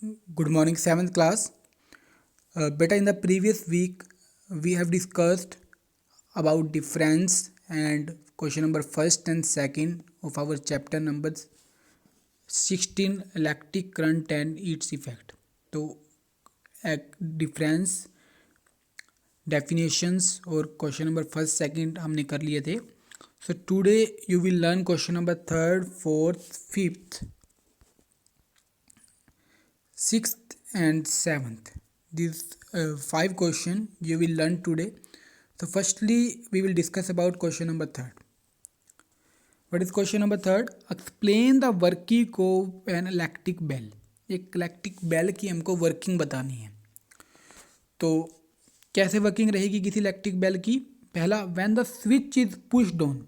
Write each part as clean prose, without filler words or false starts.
Good morning, 7th class. Beta, in the previous week, we have discussed about difference and question number first and second of our chapter number 16 electric current and its effect. तो difference definitions और question number first second हमने कर लिए थे. So today you will learn question number third, fourth, fifth, sixth and seventh. These 5 questions you will learn today. So firstly we will discuss about question number third. What is question number third? Explain the working of an electric bell. एक electric bell की हमको working बतानी है. तो कैसे working रहेगी किसी electric bell की? पहला, when the switch is pushed on.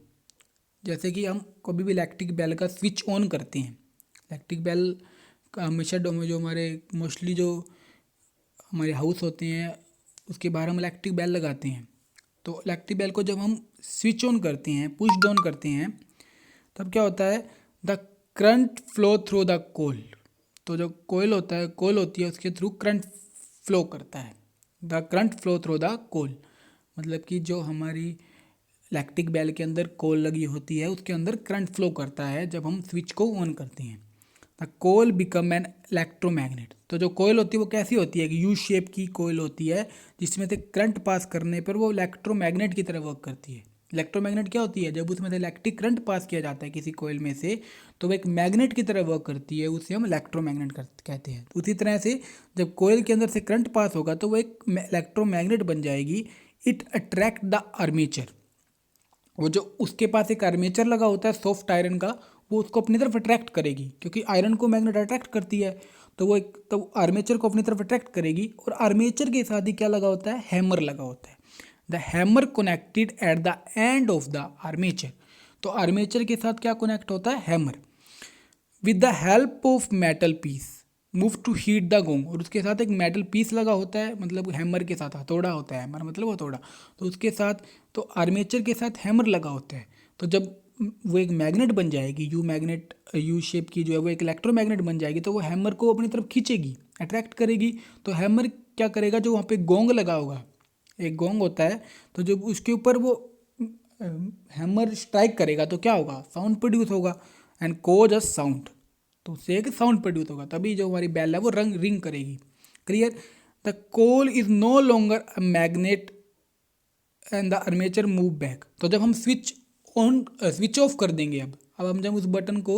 जैसे कि हम कभी भी इलेक्ट्रिक बेल का स्विच ऑन करते हैं. इलेक्ट्रिक बेल हमेशा जो हमारे मोस्टली जो हमारे हाउस होते हैं उसके बाहर हम इलेक्ट्रिक बेल लगाते हैं. तो इलेक्ट्रिक बेल को जब हम स्विच ऑन करते हैं, पुश डाउन करते हैं, तब क्या होता है? The current flow through the coil. तो जो कोयल होता है, कोल होती है, उसके थ्रू करंट फ्लो करता है. The current flow through the coil मतलब कि जो हमारी इलेक्ट्रिक बेल के अंदर कोल लगी होती है उसके अंदर करंट फ्लो करता है जब हम स्विच को ऑन करते हैं. The coil become an electromagnet. तो जो कोयल होती है वो कैसी होती है? कि यू शेप की कोयल होती है जिसमें से करंट पास करने पर वो इलेक्ट्रोमैग्नेट की तरह वर्क करती है. इलेक्ट्रोमैग्नेट क्या होती है? जब उसमें से इलेक्ट्रिक करंट पास किया जाता है किसी कोयल में से तो वो एक मैग्नेट की तरह वर्क करती है, उसे हम इलेक्ट्रोमैग्नेट कहते हैं. उसी तरह से जब कोयल के अंदर से करंट पास होगा तो वो एक इलेक्ट्रोमैग्नेट बन जाएगी. It attract the armature. वो जो उसके पास एक आर्मेचर लगा होता है सॉफ्ट आयरन का, वो उसको अपनी तरफ अट्रैक्ट करेगी क्योंकि आयरन को मैग्नेट अट्रैक्ट करती है. तो वो एक तो आर्मेचर को अपनी तरफ अट्रैक्ट करेगी. और आर्मेचर के साथ ही क्या लगा होता है? हैमर लगा होता है. The hammer connected at the end of the armature. तो आर्मेचर के साथ क्या कनेक्ट होता है? Hammer. With the help of metal piece move to hit the gong. और उसके साथ एक मेटल पीस लगा होता है, मतलब हैमर के साथ हथौड़ा होता है. हैमर मतलब हथौड़ा. तो उसके साथ तो आर्मेचर के साथ हैमर लगा होता है. तो जब वो एक मैग्नेट बन जाएगी, यू मैग्नेट, यू शेप की जो है वो एक इलेक्ट्रोमैग्नेट बन जाएगी. तो वो हैमर को अपनी तरफ खींचेगी, अट्रैक्ट करेगी. तो हैमर क्या करेगा? जो वहाँ पे गोंग लगा होगा, एक गोंग होता है, तो जब उसके ऊपर वो हैमर स्ट्राइक करेगा तो क्या होगा? साउंड प्रोड्यूस होगा. And cause a sound. तो उससे एक साउंड प्रोड्यूस होगा, तभी जो हमारी बेल है वो रिंग करेगी. Clear? The coil is no longer a magnet and the armature move back. तो जब हम स्विच ऑफ कर देंगे, अब हम जब उस बटन को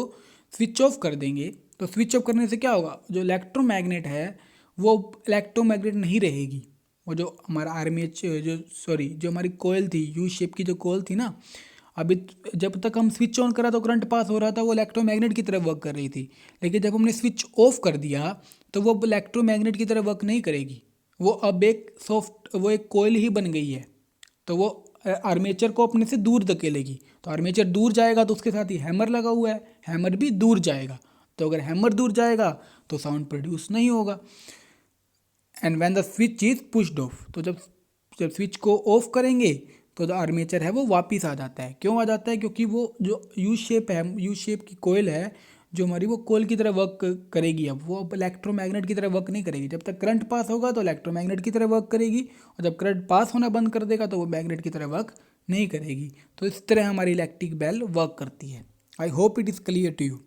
स्विच ऑफ कर देंगे तो स्विच ऑफ करने से क्या होगा? जो इलेक्ट्रोमैग्नेट है वो इलेक्ट्रोमैग्नेट नहीं रहेगी. वो जो हमारा आर्मेचर जो हमारी कोयल थी, यू शेप की जो कोयल थी ना, अभी जब तक हम स्विच ऑन करा तो करंट पास हो रहा था, वो इलेक्ट्रोमैग्नेट की तरह वर्क कर रही थी. लेकिन जब हमने स्विच ऑफ कर दिया तो वो इलेक्ट्रोमैग्नेट की तरह वर्क नहीं करेगी. वो अब वो एक कोयल ही बन गई है. तो वो आर्मेचर को अपने से दूर धकेलेगी. तो आर्मेचर दूर जाएगा तो उसके साथ ही हैमर लगा हुआ है, हैमर भी दूर जाएगा. तो अगर हैमर दूर जाएगा तो साउंड प्रोड्यूस नहीं होगा. And when the switch is pushed of. तो जब स्विच को ऑफ करेंगे तो जो आर्मेचर है वो वापस आ जाता है. क्यों आ जाता है? क्योंकि वो जो यू शेप है, यू शेप की कोयल है जो हमारी, वो कोयल की तरह वर्क करेगी. अब वो इलेक्ट्रोमैग्नेट की तरह वर्क नहीं करेगी. जब तक करंट पास होगा तो इलेक्ट्रोमैग्नेट की तरह वर्क करेगी, और जब करंट पास होना बंद कर देगा तो वो मैग्नेट की तरह वर्क नहीं करेगी. तो इस तरह हमारी इलेक्ट्रिक बेल वर्क करती है. I hope it is clear to you.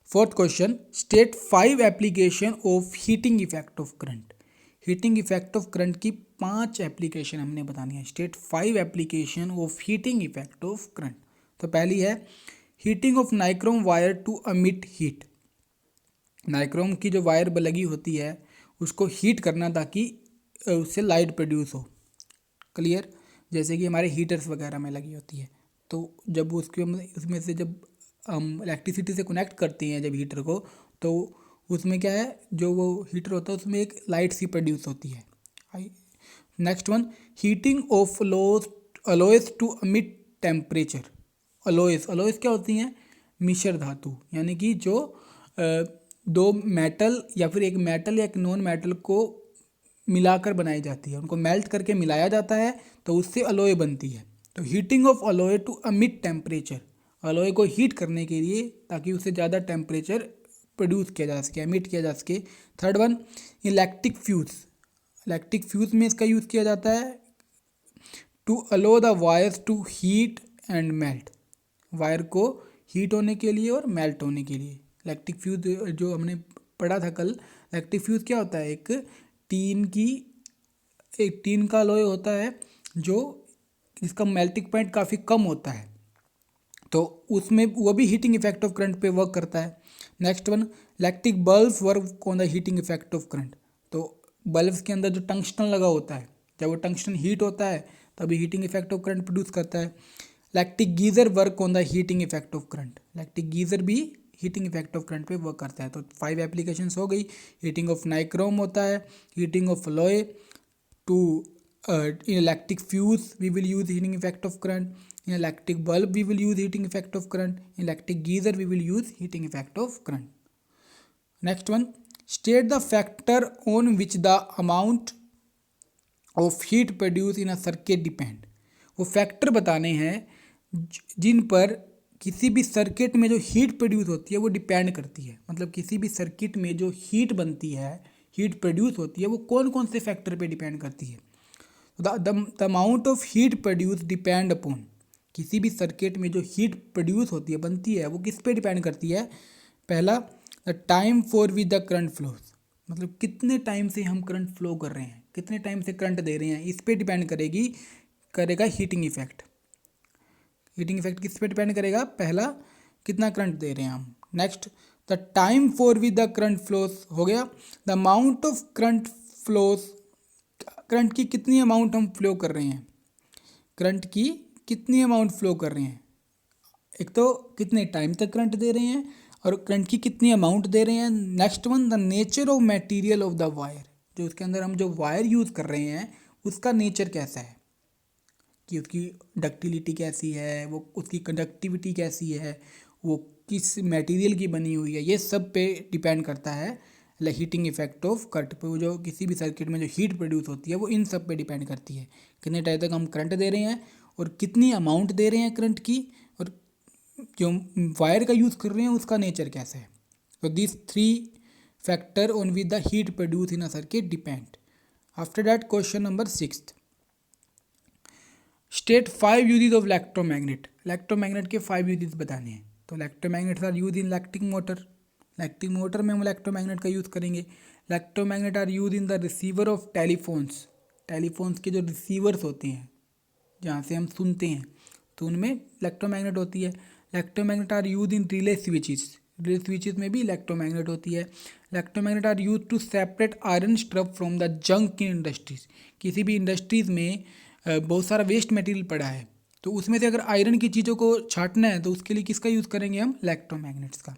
Fourth question, state 5 application of heating effect of current. Heating effect of current की 5 एप्लीकेशन हमने बतानी है. State 5 application of heating effect of current. तो पहली है heating of nichrome wire to emit heat. Nichrome की जो wire लगी होती है उसको हीट करना ताकि उससे लाइट प्रोड्यूस हो. क्लियर? जैसे कि हमारे हीटर्स वगैरह में लगी होती है. तो जब उसमें से जब हम इलेक्ट्रिसिटी से कनेक्ट करते हैं जब हीटर को, तो उसमें क्या है, जो वो हीटर होता है उसमें एक लाइट सी प्रोड्यूस होती है. Next one, heating of alloys to emit temperature. Alloys क्या होती हैं? मिश्र धातु, यानी कि जो दो मेटल या फिर एक मेटल या एक नॉन मेटल को मिलाकर बनाई जाती है, उनको मेल्ट करके मिलाया जाता है तो उससे अलोय बनती है. तो heating of alloy to emit temperature. Alloy को हीट करने के लिए ताकि उससे ज़्यादा टेम्परेचर प्रोड्यूस किया जा सके, एमिट किया जा सके। Third one, electric fuse. Electric fuse में इसका यूज़ किया जाता है to allow the wires to heat and melt, wire को हीट होने के लिए और मेल्ट होने के लिए। इलेक्ट्रिक फ्यूज जो हमने पढ़ा था कल, इलेक्ट्रिक फ्यूज क्या होता है, एक टीन का लोहे होता है जो इसका मेल्टिंग पॉइंट काफ़ी कम होता है, तो उसमें वो भी हीटिंग इफेक्ट ऑफ करंट पे वर्क करता है। Next one, electric bulbs work on the heating effect of current. तो बल्ब्स के अंदर जो टंगस्टन लगा होता है, जब वो टंगस्टन हीट होता है तभी heating effect of current produce करता है। Electric geyser work on the heating effect of current. Electric geyser भी हीटिंग इफेक्ट ऑफ करंट पे वर्क करता है। तो 5 एप्लीकेशंस हो गई। हीटिंग ऑफ नाइक्रोम होता है, हीटिंग ऑफ लोहे to in electric fuse we will use heating effect of current, in electric bulb we will use heating effect of current, in electric geyser we will use heating effect of current. Next one, state the factor on which the amount of heat produced in a circuit depend। वो factor बताने हैं जिन पर किसी भी circuit में जो heat produce होती है वो डिपेंड करती है। मतलब किसी भी सर्किट में जो हीट बनती है, हीट प्रोड्यूस होती है, वो कौन कौन से फैक्टर पे डिपेंड करती है। The amount of heat produce depend upon, किसी भी सर्किट में जो हीट प्रोड्यूस होती है, बनती है, वो किस पे डिपेंड करती है। पहला, the time for with the current flows, मतलब कितने टाइम से हम करंट फ्लो कर रहे हैं, कितने टाइम से करंट दे रहे हैं, इस पे डिपेंड करेगा हीटिंग इफेक्ट। हीटिंग इफेक्ट किस पे डिपेंड करेगा, पहला कितना करंट दे रहे हैं हम। Next, the time for with the current flows हो गया, the amount of current flows, current की कितनी अमाउंट हम फ्लो कर रहे हैं, करंट की कितनी अमाउंट फ्लो कर रहे हैं। एक तो कितने टाइम तक करंट दे रहे हैं और करंट की कितनी अमाउंट दे रहे हैं। Next one, the nature of material of the wire, जो उसके अंदर हम जो वायर यूज़ कर रहे हैं उसका नेचर कैसा है, कि उसकी डक्टिलिटी कैसी है, वो उसकी कंडक्टिविटी कैसी है, वो किस मटेरियल की बनी हुई है, ये सब पे डिपेंड करता है हीटिंग इफेक्ट ऑफ करंट पे। वो जो किसी भी सर्किट में जो हीट प्रोड्यूस होती है वो इन सब पे डिपेंड करती है, कितने टाइम तक हम करंट दे रहे हैं और कितनी अमाउंट दे रहे हैं करंट की, और जो वायर का यूज़ कर रहे हैं उसका नेचर कैसा है। तो this 3 factor on with the heat produce in a circuit depend. After that question number 6, state 5 uses of electromagnet. Electromagnet के 5 यूजेस बताने हैं। तो electromagnets are use in electric motor, electric motor में हम इलेक्ट्रोमैग्नेट का यूज़ करेंगे। Electromagnet are use in the receiver of telephones, telephones के जो रिसीवर्स होते हैं जहाँ से हम सुनते हैं, तो उनमें इलेक्ट्रोमैग्नेट होती है। Electromagnet are use in relay switches, relay switches में भी इलेक्ट्रोमैग्नेट होती है। Electromagnet are use to separate iron scrap from the junk in industries, किसी भी इंडस्ट्रीज़ में बहुत सारा वेस्ट मटेरियल पड़ा है, तो उसमें से अगर आयरन की चीज़ों को छांटना है तो उसके लिए किसका यूज़ करेंगे हम, इलेक्ट्रोमैग्नेट्स का।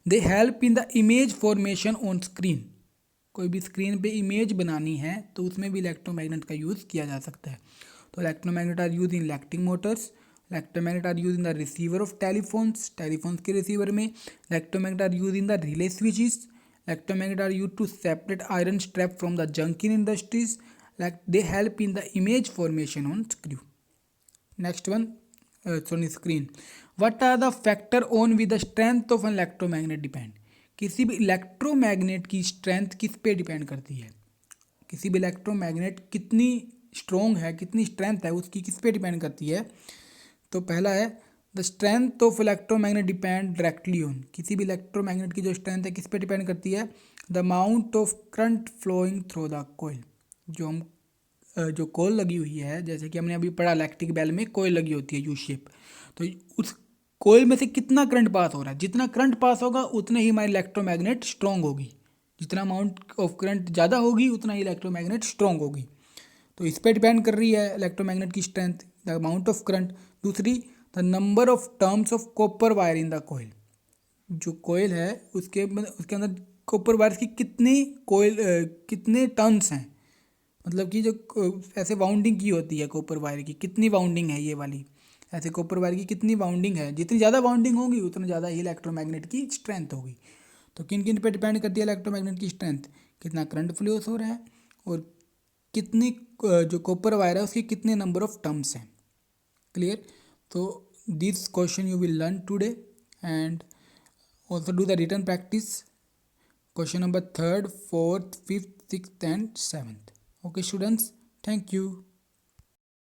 They help in the image formation on screen, कोई भी स्क्रीन पे इमेज बनानी है तो उसमें भी इलेक्ट्रोमैग्नेट का यूज़ किया जा सकता है। तो electromagnet are use in electric motors, electromagnet are use in the receiver of telephones, telephones के रिसीवर में। Electromagnet are use in the relay switches, electromagnet are use to separate iron scrap from the junk in industries, they help in the image formation on screw. Next one, on screen, what are the factor on with the strength of an electromagnet depend। किसी भी electromagnet की strength किस पे depend करती है, किसी भी electromagnet कितनी स्ट्रॉन्ग है, कितनी स्ट्रेंथ है, उसकी किस पे डिपेंड करती है। तो पहला है, the strength of electromagnet depend directly on, किसी भी इलेक्ट्रोमैग्नेट की जो स्ट्रेंथ है किस पे डिपेंड करती है, the amount of current flowing through the coil, जो कोयल लगी हुई है, जैसे कि हमने अभी पढ़ा इलेक्ट्रिक बेल में कोयल लगी होती है यू शेप, तो उस कोयल में से कितना करंट पास हो रहा है, जितना करंट पास होगा उतने ही हमारी इलेक्ट्रोमैग्नेट स्ट्रॉन्ग होगी, जितना अमाउंट ऑफ करंट ज़्यादा होगी उतना ही इलेक्ट्रोमैग्नेट स्ट्रॉन्ग होगी। तो इस पर डिपेंड कर रही है इलेक्ट्रोमैग्नेट की strength, the amount of current. दूसरी, the number of turns of copper wire in the coil, जो कोयल है उसके अंदर कॉपर वायर्स की कितने टर्न्स हैं, मतलब कि जो ऐसे वाउंडिंग की होती है कॉपर वायर की, कितनी वाउंडिंग है ये वाली, ऐसे कॉपर वायर की कितनी वाउंडिंग है, जितनी ज़्यादा वाउंडिंग होगी उतना ज़्यादा ही इलेक्ट्रोमैग्नेट की स्ट्रेंथ होगी। तो किन किन पे डिपेंड करती है इलेक्ट्रोमैग्नेट की स्ट्रेंथ, कितना करंट फ्लो हो रहा है और कितनी जो कॉपर वायर है उसके कितने नंबर ऑफ टर्म्स हैं। क्लियर। तो this question you will learn today, and Also do the written practice. Question number third, fourth, fifth, sixth and seventh. Okay students, thank you.